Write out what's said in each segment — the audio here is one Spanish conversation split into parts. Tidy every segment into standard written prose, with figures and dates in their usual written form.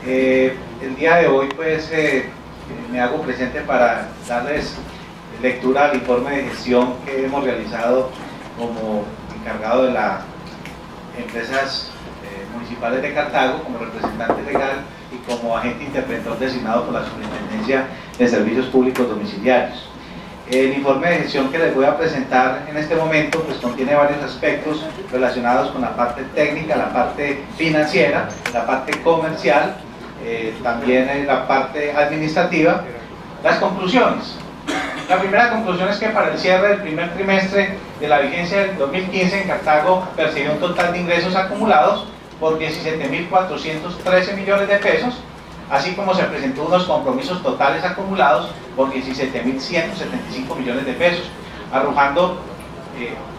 El día de hoy pues me hago presente para darles lectura al informe de gestión que hemos realizado como encargado de las empresas municipales de Cartago, como representante legal y como agente interventor designado por la Superintendencia de Servicios Públicos Domiciliarios. El informe de gestión que les voy a presentar en este momento pues contiene varios aspectos relacionados con la parte técnica, la parte financiera, la parte comercial, también la parte administrativa. Las conclusiones. La primera conclusión es que para el cierre del primer trimestre de la vigencia del 2015 en Cartago percibió un total de ingresos acumulados por 17.413 millones de pesos, así como se presentó unos compromisos totales acumulados por 17.175 millones de pesos, arrojando,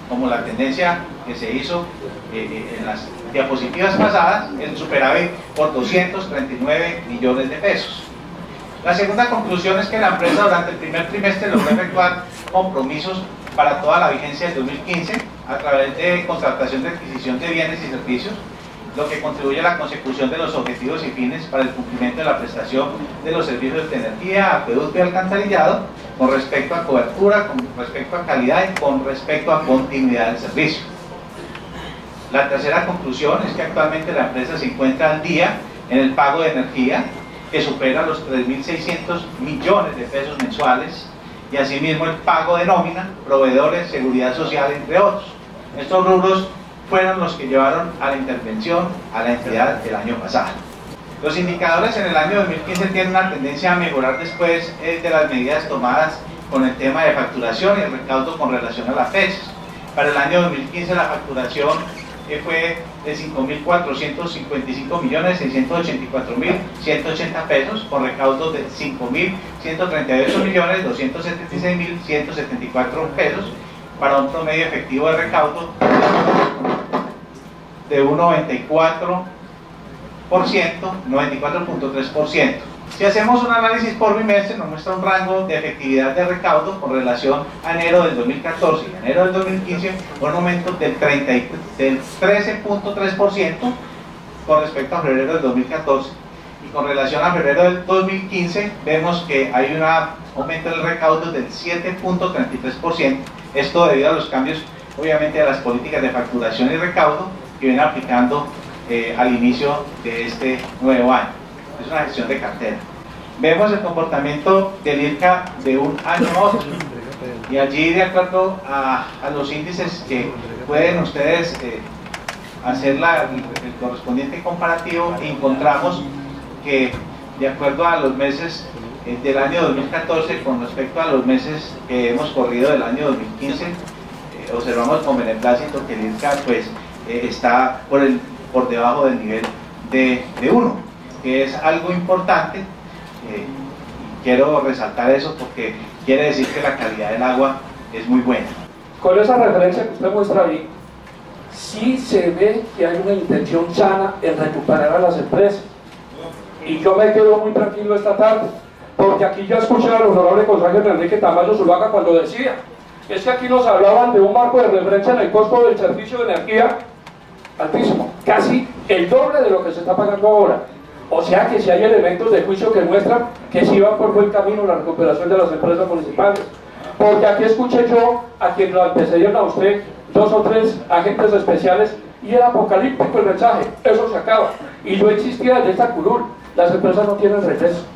como la tendencia que se hizo en las diapositivas pasadas, el superávit por 239 millones de pesos. La segunda conclusión es que la empresa durante el primer trimestre logró efectuar compromisos para toda la vigencia del 2015 a través de contratación de adquisición de bienes y servicios, lo que contribuye a la consecución de los objetivos y fines para el cumplimiento de la prestación de los servicios de energía, acueducto y alcantarillado, con respecto a cobertura, con respecto a calidad y con respecto a continuidad del servicio. La tercera conclusión es que actualmente la empresa se encuentra al día en el pago de energía, que supera los 3.600 millones de pesos mensuales, y asimismo el pago de nómina, proveedores, seguridad social, entre otros. Estos rubros fueron los que llevaron a la intervención a la entidad del año pasado. Los indicadores en el año 2015 tienen una tendencia a mejorar después de las medidas tomadas con el tema de facturación y el recaudo con relación a las fechas. Para el año 2015 la facturación fue de 5.455.684.180 pesos, con recaudos de 5.138.276.174 pesos, para un promedio efectivo de recaudo de un 94.3%. Si hacemos un análisis por bimestre, nos muestra un rango de efectividad de recaudo con relación a enero del 2014 y enero del 2015, un aumento del 13.3% con respecto a febrero del 2014. Y con relación a febrero del 2015, vemos que hay un aumento del recaudo del 7.33%. Esto debido a los cambios, obviamente, a las políticas de facturación y recaudo que vienen aplicando al inicio de este nuevo año. Es una gestión de cartera. Vemos el comportamiento del IRCA de un año a otro, y allí, de acuerdo a los índices que pueden ustedes hacer el correspondiente comparativo, encontramos que de acuerdo a los meses del año 2014 con respecto a los meses que hemos corrido del año 2015, observamos con beneplácito que el IRCA pues, está por debajo del nivel de 1, que es algo importante. Quiero resaltar eso porque quiere decir que la calidad del agua es muy buena. Con esa referencia que usted muestra ahí, sí se ve que hay una intención sana en recuperar a las empresas, y yo me quedo muy tranquilo esta tarde, porque aquí ya escuché al honorable consejero Enrique Tamayo Zuluaga cuando decía, es que aquí nos hablaban de un marco de referencia en el costo del servicio de energía altísimo, casi el doble de lo que se está pagando ahora. O sea que si hay elementos de juicio que muestran que sí va por buen camino la recuperación de las empresas municipales. Porque aquí escuché yo a quien lo antecedieron a usted, 2 o 3 agentes especiales, y era apocalíptico el mensaje, eso se acaba. Y yo insistía desde esta curul, las empresas no tienen regreso.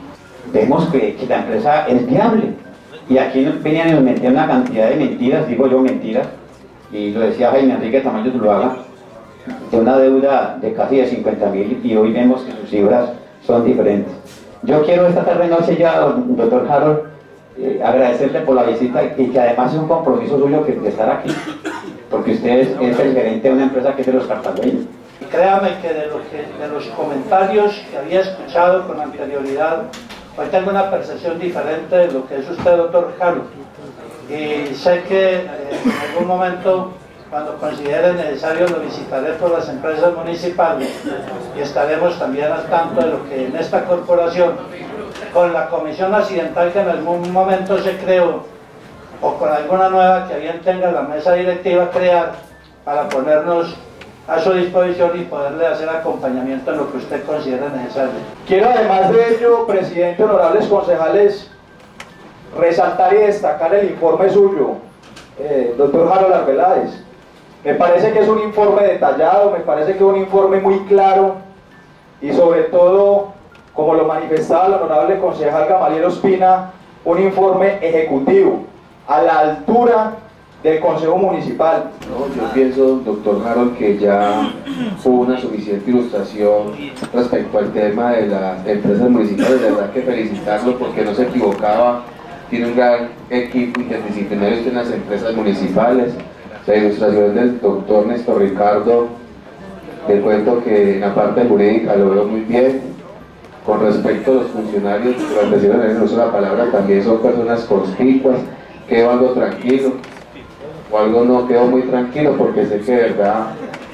Vemos que la empresa es viable, y aquí venían y nos metían una cantidad de mentiras, digo yo mentiras, y lo decía Jaime Enrique Tamayo Zuluaga, de una deuda de casi de 50.000, y hoy vemos que sus cifras son diferentes. Yo quiero esta tarde noche ya, doctor Harold, agradecerle por la visita, y que además es un compromiso suyo que estar aquí, porque usted es el gerente de una empresa que es de los cartagüeños. Créame que de los comentarios que había escuchado con anterioridad, hoy tengo una percepción diferente de lo que es usted, doctor Harold, y sé que en algún momento, cuando considere necesario, lo visitaré por las empresas municipales, y estaremos también al tanto de lo que en esta corporación, con la comisión accidental que en algún momento se creó, o con alguna nueva que bien tenga la mesa directiva crear, para ponernos a su disposición y poderle hacer acompañamiento en lo que usted considere necesario. Quiero, además de ello, presidente, honorables concejales, resaltar y destacar el informe suyo, doctor Harold Arbeláez. Me parece que es un informe detallado, me parece que es un informe muy claro y sobre todo, como lo manifestaba el honorable concejal Gamaliel Ospina, un informe ejecutivo a la altura del Consejo Municipal. No, yo pienso, doctor Harold, que ya hubo una suficiente ilustración respecto al tema de las empresas municipales. De verdad que felicitarlo porque no se equivocaba, tiene un gran equipo interdisciplinario en las empresas municipales. La ilustración del doctor Néstor Ricardo, le cuento que en la parte jurídica lo veo muy bien. Con respecto a los funcionarios, durante el uso de la palabra, también son personas conspicuas. Quedo algo tranquilo, o algo no quedo muy tranquilo, porque sé que de verdad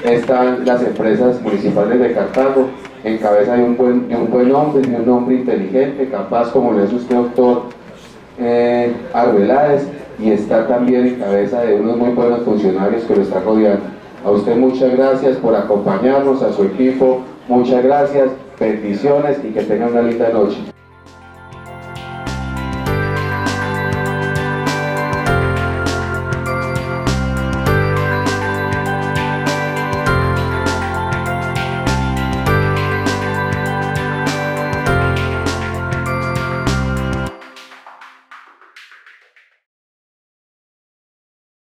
están las empresas municipales de Cartago en cabeza de un buen hombre, de un hombre inteligente, capaz, como lo es usted, doctor Arbeláez, y está también en cabeza de unos muy buenos funcionarios que lo están rodeando. A usted muchas gracias por acompañarnos, a su equipo muchas gracias, bendiciones y que tengan una linda noche.